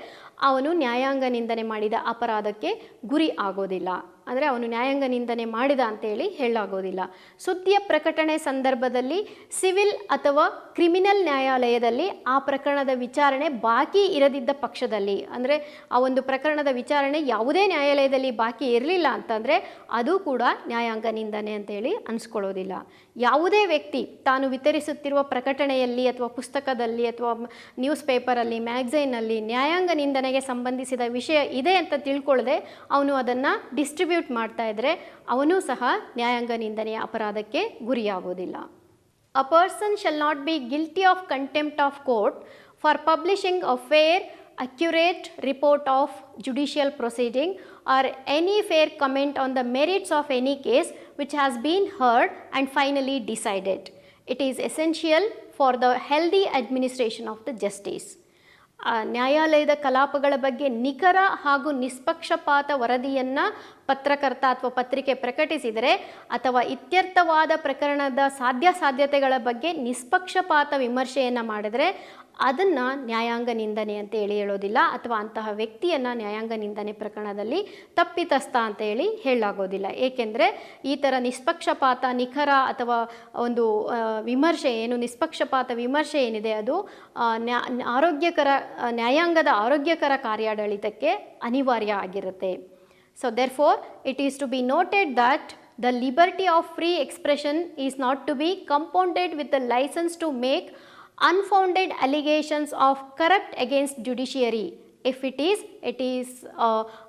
A: ಅವನು ನ್ಯಾಯಾಂಗ ನಿಂದನೆ ಮಾಡಿದ ಅಪರಾಧಕ್ಕೆ ಗುರಿ ಆಗೋದಿಲ್ಲ. ಅಂದರೆ ಅವನು ನ್ಯಾಯಾಂಗ ನಿಂದನೆ ಮಾಡಿದ ಅಂತೇಳಿ ಹೇಳಲಾಗೋದಿಲ್ಲ. ಸುದ್ದಿಯ ಪ್ರಕಟಣೆ ಸಂದರ್ಭದಲ್ಲಿ ಸಿವಿಲ್ ಅಥವಾ ಕ್ರಿಮಿನಲ್ ನ್ಯಾಯಾಲಯದಲ್ಲಿ ಆ ಪ್ರಕರಣದ ವಿಚಾರಣೆ ಬಾಕಿ ಇರದಿದ್ದ ಪಕ್ಷದಲ್ಲಿ, ಅಂದರೆ ಆ ಒಂದು ಪ್ರಕರಣದ ವಿಚಾರಣೆ ಯಾವುದೇ ನ್ಯಾಯಾಲಯದಲ್ಲಿ ಬಾಕಿ ಇರಲಿಲ್ಲ ಅಂತಂದರೆ ಅದು ಕೂಡ ನ್ಯಾಯಾಂಗ ನಿಂದನೆ ಅಂತೇಳಿ ಅನಿಸ್ಕೊಳ್ಳೋದಿಲ್ಲ. ಯಾವುದೇ ವ್ಯಕ್ತಿ ತಾನು ವಿತರಿಸುತ್ತಿರುವ ಪ್ರಕಟಣೆಯಲ್ಲಿ ಅಥವಾ ಪುಸ್ತಕದಲ್ಲಿ ಅಥವಾ ನ್ಯೂಸ್ ಪೇಪರಲ್ಲಿ, ಮ್ಯಾಗಝೈನಲ್ಲಿ ನ್ಯಾಯಾಂಗ ನಿಂದನೆಗೆ ಸಂಬಂಧಿಸಿದ ವಿಷಯ ಇದೆ ಅಂತ ತಿಳ್ಕೊಳ್ಳದೆ ಅವನು ಅದನ್ನು ಡಿಸ್ಟ್ರಿಬ್ಯೂಟ್ ಮಾಡ್ತಾ ಇದ್ದರೆ ಅವನು ಸಹ ನ್ಯಾಯಾಂಗ ನಿಂದನೆಯ ಅಪರಾಧಕ್ಕೆ ಗುರಿಯಾಗೋದಿಲ್ಲ. A person shall not be guilty of contempt of court for publishing a fair, accurate report of judicial proceeding or any fair comment on the merits of any case which has been heard and finally decided. It is essential for the healthy administration of the justice. ನ್ಯಾಯಾಲಯದ ಕಲಾಪಗಳ ಬಗ್ಗೆ ನಿಖರ ಹಾಗೂ ನಿಷ್ಪಕ್ಷಪಾತ ವರದಿಯನ್ನು ಪತ್ರಕರ್ತ ಅಥವಾ ಪತ್ರಿಕೆ ಪ್ರಕಟಿಸಿದರೆ ಅಥವಾ ಇತ್ಯರ್ಥವಾದ ಪ್ರಕರಣದ ಸಾಧ್ಯತೆಗಳ ಬಗ್ಗೆ ನಿಷ್ಪಕ್ಷಪಾತ ವಿಮರ್ಶೆಯನ್ನು ಮಾಡಿದರೆ ಅದನ್ನು ನ್ಯಾಯಾಂಗ ನಿಂದನೆ ಅಂತ ಹೇಳೋದಿಲ್ಲ, ಅಥವಾ ಅಂತಹ ವ್ಯಕ್ತಿಯನ್ನು ನ್ಯಾಯಾಂಗ ನಿಂದನೆ ಪ್ರಕರಣದಲ್ಲಿ ತಪ್ಪಿತಸ್ಥ ಅಂತ ಹೇಳಲಾಗೋದಿಲ್ಲ. ಏಕೆಂದರೆ ಈ ಥರ ನಿಷ್ಪಕ್ಷಪಾತ, ನಿಖರ ಅಥವಾ ಒಂದು ವಿಮರ್ಶೆ ನಿಷ್ಪಕ್ಷಪಾತ ವಿಮರ್ಶೆ ಏನಿದೆ ಅದು ನ್ಯಾಯಾಂಗದ ಆರೋಗ್ಯಕರ ಕಾರ್ಯಾಡಳಿತಕ್ಕೆ ಅನಿವಾರ್ಯ ಆಗಿರುತ್ತೆ. So therefore it is to be noted that the liberty of free expression is not to be compounded with the license to make unfounded allegations of corrupt against judiciary if it is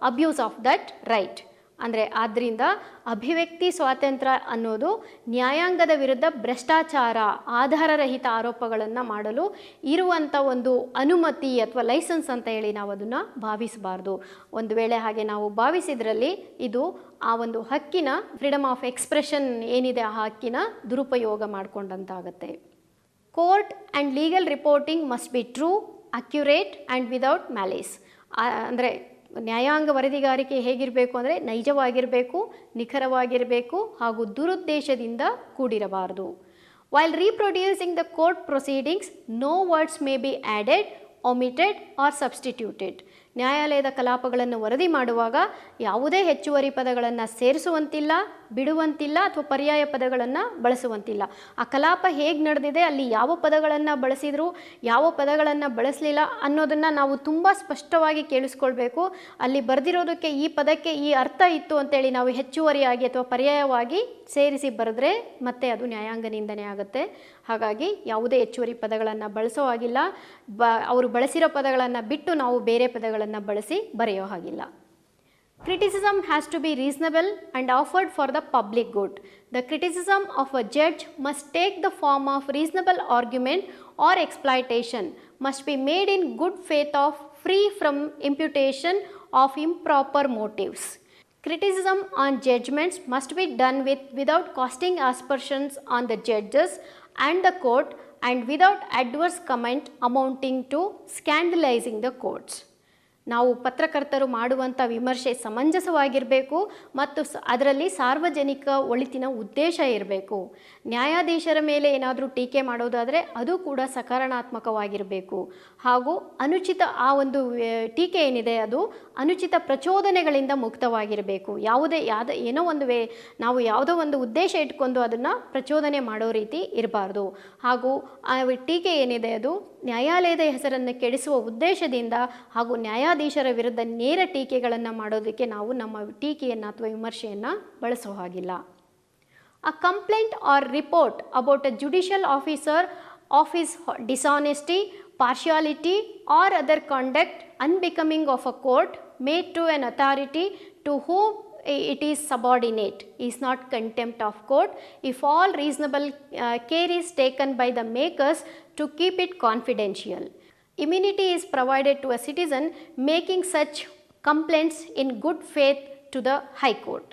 A: abuse of that right. ಅಂದರೆ ಆದ್ದರಿಂದ ಅಭಿವ್ಯಕ್ತಿ ಸ್ವಾತಂತ್ರ್ಯ ಅನ್ನೋದು ನ್ಯಾಯಾಂಗದ ವಿರುದ್ಧ ಭ್ರಷ್ಟಾಚಾರ, ಆಧಾರರಹಿತ ಆರೋಪಗಳನ್ನು ಮಾಡಲು ಇರುವಂಥ ಒಂದು ಅನುಮತಿ ಅಥವಾ ಲೈಸೆನ್ಸ್ ಅಂತ ನಾವು ಅದನ್ನು ಭಾವಿಸಬಾರ್ದು. ಒಂದು ವೇಳೆ ಹಾಗೆ ನಾವು ಭಾವಿಸಿದ್ರಲ್ಲಿ ಇದು ಆ ಒಂದು ಹಕ್ಕಿನ ಫ್ರೀಡಮ್ ಆಫ್ ಎಕ್ಸ್ಪ್ರೆಷನ್ ಏನಿದೆ ಆ ಹಕ್ಕಿನ ದುರುಪಯೋಗ ಮಾಡಿಕೊಂಡಂತಾಗುತ್ತೆ. Court and legal reporting must be true, accurate and without malice. ಅಂದರೆ ನ್ಯಾಯಾಂಗ ವರದಿಗಾರಿಕೆ ಹೇಗಿರಬೇಕು ಅಂದರೆ ನೈಜವಾಗಿರಬೇಕು, ನಿಖರವಾಗಿರಬೇಕು ಹಾಗೂ ದುರುದ್ದೇಶದಿಂದ ಕೂಡಿರಬಾರದು. While reproducing the court proceedings, no words may be added, omitted or substituted. ನ್ಯಾಯಾಲಯದ ಕಲಾಪಗಳನ್ನು ವರದಿ ಮಾಡುವಾಗ ಯಾವುದೇ ಹೆಚ್ಚುವರಿ ಪದಗಳನ್ನು ಸೇರಿಸುವಂತಿಲ್ಲ, ಬಿಡುವಂತಿಲ್ಲ ಅಥವಾ ಪರ್ಯಾಯ ಪದಗಳನ್ನು ಬಳಸುವಂತಿಲ್ಲ. ಆ ಕಲಾಪ ಹೇಗೆ ನಡೆದಿದೆ, ಅಲ್ಲಿ ಯಾವ ಪದಗಳನ್ನು ಬಳಸಿದ್ರು, ಯಾವ ಪದಗಳನ್ನು ಬಳಸಲಿಲ್ಲ ಅನ್ನೋದನ್ನು ನಾವು ತುಂಬ ಸ್ಪಷ್ಟವಾಗಿ ಕೇಳಿಸ್ಕೊಳ್ಬೇಕು. ಅಲ್ಲಿ ಬರೆದಿರೋದಕ್ಕೆ ಈ ಪದಕ್ಕೆ ಈ ಅರ್ಥ ಇತ್ತು ಅಂತೇಳಿ ನಾವು ಹೆಚ್ಚುವರಿಯಾಗಿ ಅಥವಾ ಪರ್ಯಾಯವಾಗಿ ಸೇರಿಸಿ ಬರೆದ್ರೆ ಮತ್ತೆ ಅದು ನ್ಯಾಯಾಂಗ ನಿಂದನೆ ಆಗುತ್ತೆ. ಹಾಗಾಗಿ ಯಾವುದೇ ಹೆಚ್ಚುವರಿ ಪದಗಳನ್ನು ಬಳಸೋ ಹಾಗಿಲ್ಲ, ಅವರು ಬಳಸಿರೋ ಪದಗಳನ್ನು ಬಿಟ್ಟು ನಾವು ಬೇರೆ ಪದಗಳನ್ನು ಬಳಸಿ ಬರೆಯೋ ಹಾಗಿಲ್ಲ. Criticism has to be reasonable and offered for the public good. The criticism of a judge must take the form of reasonable argument or exploitation, must be made in good faith of free from imputation of improper motives. Criticism on judgments must be done without casting aspersions on the judges and the court and without adverse comment amounting to scandalizing the courts. ನಾವು ಪತ್ರಕರ್ತರು ಮಾಡುವಂಥ ವಿಮರ್ಶೆ ಸಮಂಜಸವಾಗಿರಬೇಕು ಮತ್ತು ಅದರಲ್ಲಿ ಸಾರ್ವಜನಿಕ ಒಳಿತಿನ ಉದ್ದೇಶ ಇರಬೇಕು. ನ್ಯಾಯಾಧೀಶರ ಮೇಲೆ ಏನಾದರೂ ಟೀಕೆ ಮಾಡೋದಾದರೆ ಅದು ಕೂಡ ಸಕಾರಾತ್ಮಕವಾಗಿರಬೇಕು ಹಾಗೂ ಅನುಚಿತ ಆ ಒಂದು ಟೀಕೆ ಏನಿದೆ ಅದು ಅನುಚಿತ ಪ್ರಚೋದನೆಗಳಿಂದ ಮುಕ್ತವಾಗಿರಬೇಕು. ಏನೋ ಒಂದು ನಾವು ಯಾವುದೋ ಒಂದು ಉದ್ದೇಶ ಇಟ್ಕೊಂಡು ಅದನ್ನು ಪ್ರಚೋದನೆ ಮಾಡೋ ರೀತಿ ಇರಬಾರ್ದು. ಹಾಗೂ ಆ ಟೀಕೆ ಏನಿದೆ ಅದು ನ್ಯಾಯಾಲಯದ ಹೆಸರನ್ನು ಕೆಡಿಸುವ ಉದ್ದೇಶದಿಂದ ಹಾಗೂ ನ್ಯಾಯಾಧೀಶರ ವಿರುದ್ಧ ನೇರ ಟೀಕೆಗಳನ್ನು ಮಾಡೋದಕ್ಕೆ ನಾವು ನಮ್ಮ ಟೀಕೆಯನ್ನು ಅಥವಾ ವಿಮರ್ಶೆಯನ್ನು ಬಳಸೋ ಹಾಗಿಲ್ಲ. A complaint or report about a judicial officer of his dishonesty, partiality or other conduct unbecoming of a court made to an authority to whom it is subordinate is not contempt of court if all reasonable care is taken by the makers to keep it confidential. Immunity is provided to a citizen making such complaints in good faith to the High Court.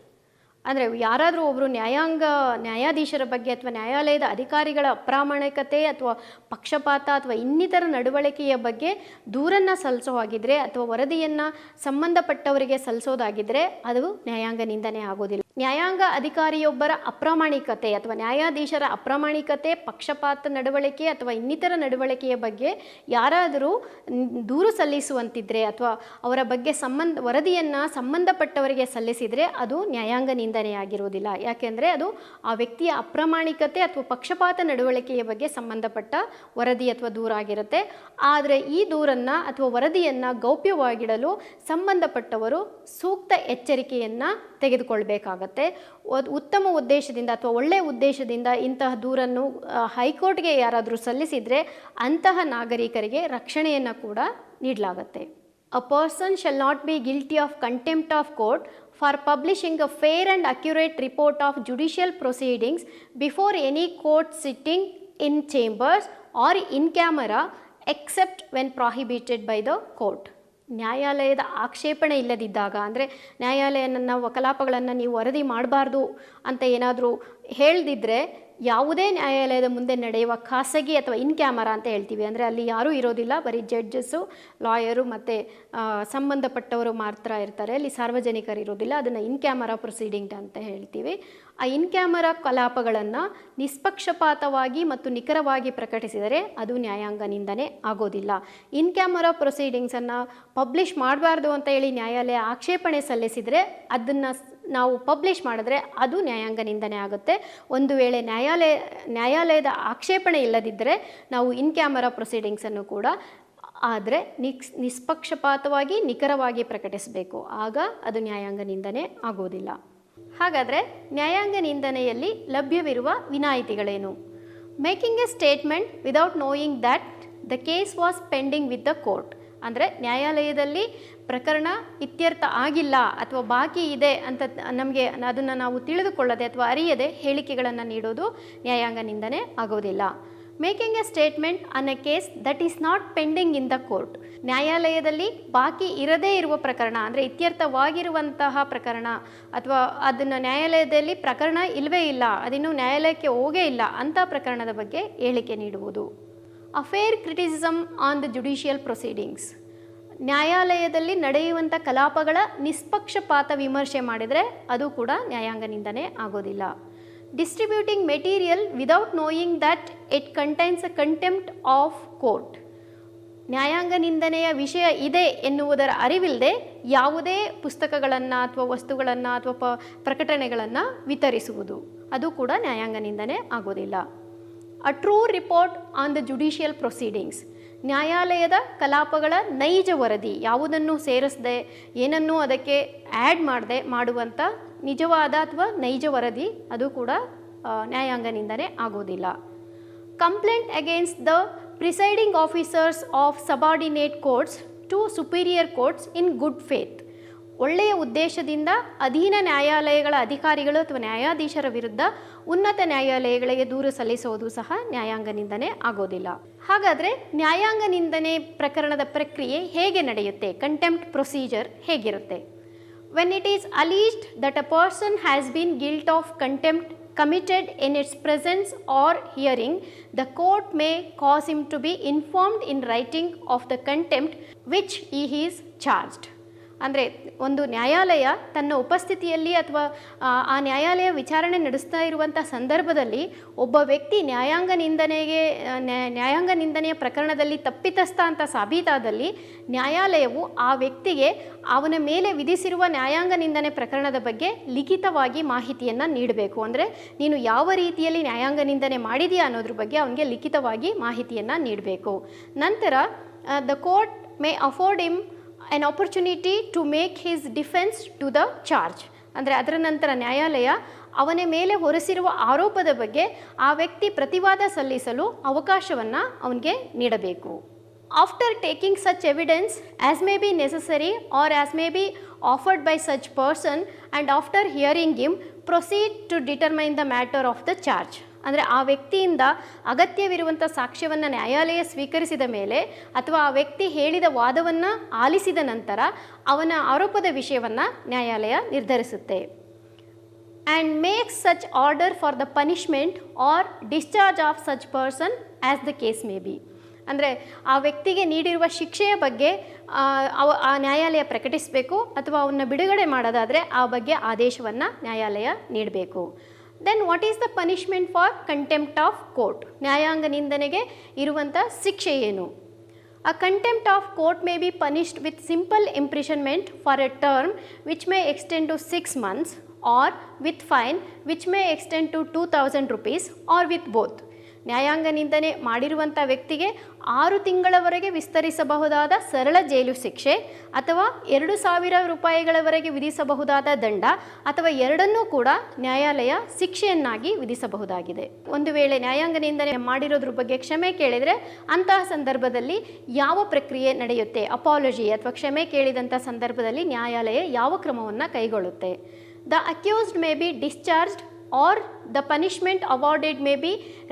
A: ಅಂದರೆ ಯಾರಾದರೂ ಒಬ್ಬರು ನ್ಯಾಯಾಧೀಶರ ಬಗ್ಗೆ ಅಥವಾ ನ್ಯಾಯಾಲಯದ ಅಧಿಕಾರಿಗಳ ಅಪ್ರಾಮಾಣಿಕತೆ ಅಥವಾ ಪಕ್ಷಪಾತ ಅಥವಾ ಇನ್ನಿತರ ನಡವಳಿಕೆಯ ಬಗ್ಗೆ ದೂರನ್ನು ಸಲ್ಲಿಸೋ ಹಾಗಿದ್ರೆ ಅಥವಾ ವರದಿಯನ್ನು ಸಂಬಂಧಪಟ್ಟವರಿಗೆ ಸಲ್ಲಿಸೋದಾಗಿದ್ದರೆ ಅದು ನ್ಯಾಯಾಂಗ ನಿಂದನೆ ಆಗೋದಿಲ್ಲ. ನ್ಯಾಯಾಂಗ ಅಧಿಕಾರಿಯೊಬ್ಬರ ಅಪ್ರಾಮಾಣಿಕತೆ ಅಥವಾ ನ್ಯಾಯಾಧೀಶರ ಅಪ್ರಾಮಾಣಿಕತೆ, ಪಕ್ಷಪಾತ ನಡವಳಿಕೆ ಅಥವಾ ಇನ್ನಿತರ ನಡವಳಿಕೆಯ ಬಗ್ಗೆ ಯಾರಾದರೂ ದೂರು ಸಲ್ಲಿಸುವಂತಿದ್ರೆ ಅಥವಾ ಅವರ ಬಗ್ಗೆ ವರದಿಯನ್ನು ಸಂಬಂಧಪಟ್ಟವರಿಗೆ ಸಲ್ಲಿಸಿದರೆ ಅದು ನ್ಯಾಯಾಂಗ ನಿಂದನೆಯಾಗಿರುವುದಿಲ್ಲ. ಯಾಕೆಂದರೆ ಅದು ಆ ವ್ಯಕ್ತಿಯ ಅಪ್ರಾಮಾಣಿಕತೆ ಅಥವಾ ಪಕ್ಷಪಾತ ನಡವಳಿಕೆಯ ಬಗ್ಗೆ ಸಂಬಂಧಪಟ್ಟ ವರದಿ ಅಥವಾ ದೂರಾಗಿರುತ್ತೆ. ಆದರೆ ಈ ದೂರನ್ನು ಅಥವಾ ವರದಿಯನ್ನು ಗೌಪ್ಯವಾಗಿಡಲು ಸಂಬಂಧಪಟ್ಟವರು ಸೂಕ್ತ ಎಚ್ಚರಿಕೆಯನ್ನು ತೆಗೆದುಕೊಳ್ಬೇಕಾಗತ್ತೆ. ಉತ್ತಮ ಉದ್ದೇಶದಿಂದ ಅಥವಾ ಒಳ್ಳೆಯ ಉದ್ದೇಶದಿಂದ ಇಂತಹ ದೂರನ್ನು ಹೈಕೋರ್ಟ್ಗೆ ಯಾರಾದರೂ ಸಲ್ಲಿಸಿದರೆ ಅಂತಹ ನಾಗರಿಕರಿಗೆ ರಕ್ಷಣೆಯನ್ನು ಕೂಡ ನೀಡಲಾಗುತ್ತೆ. A person shall not be guilty of contempt of court for publishing a fair and accurate report of judicial proceedings before any court sitting in chambers or in camera except when prohibited by the court. ನ್ಯಾಯಾಲಯದ ಆಕ್ಷೇಪಣೆ ಇಲ್ಲದಿದ್ದಾಗ, ಅಂದರೆ ನ್ಯಾಯಾಲಯನ ವಕಲಾಪಗಳನ್ನು ನೀವು ವರದಿ ಮಾಡಬಾರ್ದು ಅಂತ ಏನಾದರೂ ಹೇಳದಿದ್ದರೆ, ಯಾವುದೇ ನ್ಯಾಯಾಲಯದ ಮುಂದೆ ನಡೆಯುವ ಖಾಸಗಿ ಅಥವಾ ಇನ್ ಕ್ಯಾಮರಾ ಅಂತ ಹೇಳ್ತೀವಿ, ಅಂದರೆ ಅಲ್ಲಿ ಯಾರೂ ಇರೋದಿಲ್ಲ, ಬರೀ ಜಡ್ಜಸ್ಸು, ಲಾಯರು ಮತ್ತು ಸಂಬಂಧಪಟ್ಟವರು ಮಾತ್ರ ಇರ್ತಾರೆ, ಅಲ್ಲಿ ಸಾರ್ವಜನಿಕರು ಇರೋದಿಲ್ಲ, ಅದನ್ನು ಇನ್ ಕ್ಯಾಮರಾ ಪ್ರೊಸೀಡಿಂಗ್ ಅಂತ ಹೇಳ್ತೀವಿ. ಆ ಇನ್ ಕ್ಯಾಮರಾ ಕಲಾಪಗಳನ್ನು ನಿಷ್ಪಕ್ಷಪಾತವಾಗಿ ಮತ್ತು ನಿಖರವಾಗಿ ಪ್ರಕಟಿಸಿದರೆ ಅದು ನ್ಯಾಯಾಂಗ ನಿಂದನೆ ಆಗೋದಿಲ್ಲ. ಇನ್ ಕ್ಯಾಮರಾ ಪ್ರೊಸೀಡಿಂಗ್ಸನ್ನು ಪಬ್ಲಿಷ್ ಮಾಡಬಾರ್ದು ಅಂತ ಹೇಳಿ ನ್ಯಾಯಾಲಯ ಆಕ್ಷೇಪಣೆ ಸಲ್ಲಿಸಿದರೆ ಅದನ್ನು ನಾವು ಪಬ್ಲಿಷ್ ಮಾಡಿದ್ರೆ ಅದು ನ್ಯಾಯಾಂಗ ನಿಂದನೆ ಆಗುತ್ತೆ. ಒಂದು ವೇಳೆ ನ್ಯಾಯಾಲಯದ ಆಕ್ಷೇಪಣೆ ಇಲ್ಲದಿದ್ದರೆ ನಾವು ಇನ್ ಕ್ಯಾಮರಾ ಪ್ರೊಸೀಡಿಂಗ್ಸನ್ನು ಕೂಡ ಆದರೆ ನಿಷ್ಪಕ್ಷಪಾತವಾಗಿ ನಿಖರವಾಗಿ ಪ್ರಕಟಿಸಬೇಕು, ಆಗ ಅದು ನ್ಯಾಯಾಂಗ ನಿಂದನೆ ಆಗೋದಿಲ್ಲ. ಹಾಗಾದರೆ ನ್ಯಾಯಾಂಗ ನಿಂದನೆಯಲ್ಲಿ ಲಭ್ಯವಿರುವ ವಿನಾಯಿತಿಗಳೇನು? Making a statement without knowing that the case was pending with the court, ಅಂದರೆ ನ್ಯಾಯಾಲಯದಲ್ಲಿ ಪ್ರಕರಣ ಇತ್ಯರ್ಥ ಆಗಿಲ್ಲ ಅಥವಾ ಬಾಕಿ ಇದೆ ಅಂತ ನಮಗೆ ಅದನ್ನು ನಾವು ತಿಳಿದುಕೊಳ್ಳದೆ ಅಥವಾ ಅರಿಯದೆ ಹೇಳಿಕೆಗಳನ್ನು ನೀಡೋದು ನ್ಯಾಯಾಂಗ ನಿಂದನೆ ಆಗೋದಿಲ್ಲ. Making a statement on A case that is not pending in the court, ನ್ಯಾಯಾಲಯದಲ್ಲಿ ಬಾಕಿ ಇರದೇ ಇರುವ ಪ್ರಕರಣ, ಅಂದರೆ ಇತ್ಯರ್ಥವಾಗಿರುವಂತಹ ಪ್ರಕರಣ ಅಥವಾ ಅದನ್ನು ನ್ಯಾಯಾಲಯದಲ್ಲಿ ಪ್ರಕರಣ ಇಲ್ಲವೇ ಇಲ್ಲ, ಅದಿನ್ನೂ ನ್ಯಾಯಾಲಯಕ್ಕೆ ಹೋಗೇ ಇಲ್ಲ ಅಂಥ ಪ್ರಕರಣದ ಬಗ್ಗೆ ಹೇಳಿಕೆ ನೀಡುವುದು. ಅ fair criticism on the judicial proceedings, ನ್ಯಾಯಾಲಯದಲ್ಲಿ ನಡೆಯುವಂಥ ಕಲಾಪಗಳ ನಿಷ್ಪಕ್ಷಪಾತ ವಿಮರ್ಶೆ ಮಾಡಿದರೆ ಅದು ಕೂಡ ನ್ಯಾಯಾಂಗ ನಿಂದನೆ ಆಗೋದಿಲ್ಲ. Distributing material without knowing that it contains a contempt of court, ನ್ಯಾಯಾಂಗ ನಿಂದನೆಯ ವಿಷಯ ಇದೆ ಎನ್ನುವುದರ ಅರಿವಿಲ್ಲದೆ ಯಾವುದೇ ಪುಸ್ತಕಗಳನ್ನು ಅಥವಾ ವಸ್ತುಗಳನ್ನು ಅಥವಾ ಪ್ರಕಟಣೆಗಳನ್ನು ವಿತರಿಸುವುದು, ಅದು ಕೂಡ ನ್ಯಾಯಾಂಗ ನಿಂದನೆ ಆಗೋದಿಲ್ಲ. A true report on the judicial proceedings, ನ್ಯಾಯಾಲಯದ ಕಲಾಪಗಳ ನೈಜ ವರದಿ, ಯಾವುದನ್ನು ಸೇರಿಸದೆ ಏನನ್ನೂ ಅದಕ್ಕೆ ಆ್ಯಡ್ ಮಾಡದೆ ಮಾಡುವಂಥ ನಿಜವಾದ ಅಥವಾ ನೈಜ ವರದಿ, ಅದು ಕೂಡ ನ್ಯಾಯಾಂಗ ನಿಂದನೆ ಆಗೋದಿಲ್ಲ. Complaint against the presiding officers of subordinate courts to superior courts in good faith, ಒಳ್ಳೆಯ ಉದ್ದೇಶದಿಂದ ಅಧೀನ ನ್ಯಾಯಾಲಯಗಳ ಅಧಿಕಾರಿಗಳು ಅಥವಾ ನ್ಯಾಯಾಧೀಶರ ವಿರುದ್ಧ ಉನ್ನತ ನ್ಯಾಯಾಲಯಗಳಿಗೆ ದೂರು ಸಲ್ಲಿಸುವುದು ಸಹ ನ್ಯಾಯಾಂಗ ನಿಂದನೆ ಆಗೋದಿಲ್ಲ. ಹಾಗಾದರೆ ನ್ಯಾಯಾಂಗ ನಿಂದನೆ ಪ್ರಕರಣದ ಪ್ರಕ್ರಿಯೆ ಹೇಗೆ ನಡೆಯುತ್ತೆ? ಕಂಟೆಂಪ್ಟ್ ಪ್ರೊಸೀಜರ್ ಹೇಗಿರುತ್ತೆ? When it is alleged that a person has been guilt of contempt committed in its presence or hearing, the court may cause him to be informed in writing of the contempt which he is charged. ಅಂದರೆ ಒಂದು ನ್ಯಾಯಾಲಯ ತನ್ನ ಉಪಸ್ಥಿತಿಯಲ್ಲಿ ಅಥವಾ ಆ ನ್ಯಾಯಾಲಯ ವಿಚಾರಣೆ ನಡೆಸ್ತಾ ಇರುವಂಥ ಸಂದರ್ಭದಲ್ಲಿ ಒಬ್ಬ ವ್ಯಕ್ತಿ ನ್ಯಾಯಾಂಗ ನಿಂದನೆಯ ಪ್ರಕರಣದಲ್ಲಿ ತಪ್ಪಿತಸ್ಥ ಅಂತ ಸಾಬೀತಾದಲ್ಲಿ ನ್ಯಾಯಾಲಯವು ಆ ವ್ಯಕ್ತಿಗೆ ಅವನ ಮೇಲೆ ವಿಧಿಸಿರುವ ನ್ಯಾಯಾಂಗ ನಿಂದನೆ ಪ್ರಕರಣದ ಬಗ್ಗೆ ಲಿಖಿತವಾಗಿ ಮಾಹಿತಿಯನ್ನು ನೀಡಬೇಕು. ಅಂದರೆ ನೀನು ಯಾವ ರೀತಿಯಲ್ಲಿ ನ್ಯಾಯಾಂಗ ನಿಂದನೆ ಮಾಡಿದೆಯಾ ಅನ್ನೋದ್ರ ಬಗ್ಗೆ ಅವನಿಗೆ ಲಿಖಿತವಾಗಿ ಮಾಹಿತಿಯನ್ನು ನೀಡಬೇಕು. ನಂತರ the court may afford him an opportunity to make his defense to the charge, ಅಂದರೆ ಅದರ ನಂತರ ನ್ಯಾಯಾಲಯ ಅವನ ಮೇಲೆ ಹೊರಿಸಿರುವ ಆರೋಪದ ಬಗ್ಗೆ ಆ ವ್ಯಕ್ತಿ ಪ್ರತಿವಾದ ಸಲ್ಲಿಸಲು ಅವಕಾಶವನ್ನು ಅವನಿಗೆ ನೀಡಬೇಕು. After taking such evidence as may be necessary or as may be offered by such person and after hearing him proceed to determine the matter of the charge, ಅಂದರೆ ಆ ವ್ಯಕ್ತಿಯಿಂದ ಅಗತ್ಯವಿರುವಂಥ ಸಾಕ್ಷ್ಯವನ್ನು ನ್ಯಾಯಾಲಯ ಸ್ವೀಕರಿಸಿದ ಮೇಲೆ ಅಥವಾ ಆ ವ್ಯಕ್ತಿ ಹೇಳಿದ ವಾದವನ್ನು ಆಲಿಸಿದ ನಂತರ ಅವನ ಆರೋಪದ ವಿಷಯವನ್ನು ನ್ಯಾಯಾಲಯ ನಿರ್ಧರಿಸುತ್ತೆ. And makes such order for the punishment or discharge of such person as the case may be, ಅಂದರೆ ಆ ವ್ಯಕ್ತಿಗೆ ನೀಡಿರುವ ಶಿಕ್ಷೆಯ ಬಗ್ಗೆ ಆ ನ್ಯಾಯಾಲಯ ಪ್ರಕಟಿಸಬೇಕು ಅಥವಾ ಅವನ್ನ ಬಿಡುಗಡೆ ಮಾಡೋದಾದರೆ ಆ ಬಗ್ಗೆ ಆದೇಶವನ್ನು ನ್ಯಾಯಾಲಯ ನೀಡಬೇಕು. Then what is the punishment for contempt of court, ನ್ಯಾಯಾಂಗ ನಿಂದನೆಗೆ ಇರುವಂಥ ಶಿಕ್ಷೆ ಏನು? A contempt of court may be punished with simple imprisonment for a term which may extend to 6 months or with fine which may extend to 2000 rupees or with both. ನ್ಯಾಯಾಂಗ ನಿಂದನೆ ಮಾಡಿರುವಂಥ ವ್ಯಕ್ತಿಗೆ 6 ತಿಂಗಳವರೆಗೆ ವಿಸ್ತರಿಸಬಹುದಾದ ಸರಳ ಜೈಲು ಶಿಕ್ಷೆ ಅಥವಾ 2,000 ರೂಪಾಯಿಗಳವರೆಗೆ ವಿಧಿಸಬಹುದಾದ ದಂಡ ಅಥವಾ ಎರಡನ್ನೂ ಕೂಡ ನ್ಯಾಯಾಲಯ ಶಿಕ್ಷೆಯನ್ನಾಗಿ ವಿಧಿಸಬಹುದಾಗಿದೆ. ಒಂದು ವೇಳೆ ನ್ಯಾಯಾಂಗ ನಿಂದನೆ ಮಾಡಿರೋದ್ರ ಬಗ್ಗೆ ಕ್ಷಮೆ ಕೇಳಿದರೆ ಅಂತಹ ಸಂದರ್ಭದಲ್ಲಿ ಯಾವ ಪ್ರಕ್ರಿಯೆ ನಡೆಯುತ್ತೆ? ಅಪಾಲಜಿ ಅಥವಾ ಕ್ಷಮೆ ಕೇಳಿದಂಥ ಸಂದರ್ಭದಲ್ಲಿ ನ್ಯಾಯಾಲಯ ಯಾವ ಕ್ರಮವನ್ನು ಕೈಗೊಳ್ಳುತ್ತೆ? The accused may be discharged or the punishment awarded may be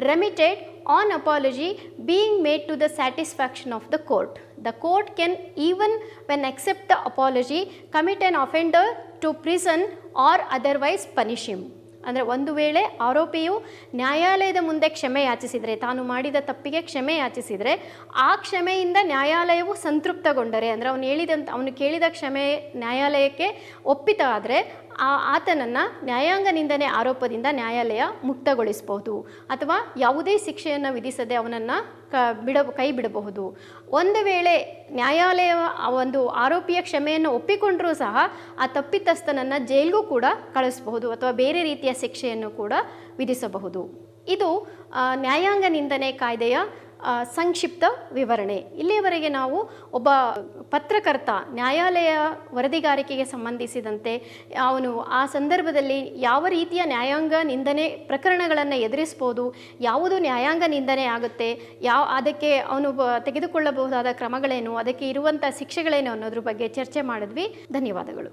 A: remitted on apology being made to the satisfaction of the court. The court can even when accept the apology commit an offender to prison or otherwise punish him. ಅಂದರೆ ಒಂದು ವೇಳೆ ಆರೋಪಿಯು ನ್ಯಾಯಾಲಯದ ಮುಂದೆ ಕ್ಷಮೆ ಯಾಚಿಸಿದರೆ, ತಾನು ಮಾಡಿದ ತಪ್ಪಿಗೆ ಕ್ಷಮೆ ಯಾಚಿಸಿದರೆ, ಆ ಕ್ಷಮೆಯಿಂದ ನ್ಯಾಯಾಲಯವು ಸಂತೃಪ್ತಗೊಂಡರೆ, ಅಂದರೆ ಅವನು ಕೇಳಿದ ಕ್ಷಮೆ ನ್ಯಾಯಾಲಯಕ್ಕೆ ಒಪ್ಪಿತಾದರೆ ಆತನನ್ನು ನ್ಯಾಯಾಂಗ ನಿಂದನೆ ಆರೋಪದಿಂದ ನ್ಯಾಯಾಲಯ ಮುಕ್ತಗೊಳಿಸಬಹುದು ಅಥವಾ ಯಾವುದೇ ಶಿಕ್ಷೆಯನ್ನು ವಿಧಿಸದೆ ಅವನನ್ನು ಕೈ ಬಿಡಬಹುದು. ಒಂದು ವೇಳೆ ನ್ಯಾಯಾಲಯ ಒಂದು ಆರೋಪಿಯ ಕ್ಷಮೆಯನ್ನು ಒಪ್ಪಿಕೊಂಡರೂ ಸಹ ಆ ತಪ್ಪಿತಸ್ಥನನ್ನು ಜೈಲಿಗೂ ಕೂಡ ಕಳಿಸಬಹುದು ಅಥವಾ ಬೇರೆ ರೀತಿಯ ಶಿಕ್ಷೆಯನ್ನು ಕೂಡ ವಿಧಿಸಬಹುದು. ಇದು ನ್ಯಾಯಾಂಗ ನಿಂದನೆ ಕಾಯ್ದೆಯ ಸಂಕ್ಷಿಪ್ತ ವಿವರಣೆ. ಇಲ್ಲಿಯವರೆಗೆ ನಾವು ಒಬ್ಬ ಪತ್ರಕರ್ತ ನ್ಯಾಯಾಲಯ ವರದಿಗಾರಿಕೆಗೆ ಸಂಬಂಧಿಸಿದಂತೆ ಅವನು ಆ ಸಂದರ್ಭದಲ್ಲಿ ಯಾವ ರೀತಿಯ ನ್ಯಾಯಾಂಗ ನಿಂದನೆ ಪ್ರಕರಣಗಳನ್ನು ಎದುರಿಸ್ಬೋದು, ಯಾವುದು ನ್ಯಾಯಾಂಗ ನಿಂದನೆ ಆಗುತ್ತೆ, ಅದಕ್ಕೆ ಅವನು ತೆಗೆದುಕೊಳ್ಳಬಹುದಾದ ಕ್ರಮಗಳೇನು, ಅದಕ್ಕೆ ಇರುವಂಥ ಶಿಕ್ಷೆಗಳೇನು ಅನ್ನೋದ್ರ ಬಗ್ಗೆ ಚರ್ಚೆ ಮಾಡಿದ್ವಿ. ಧನ್ಯವಾದಗಳು.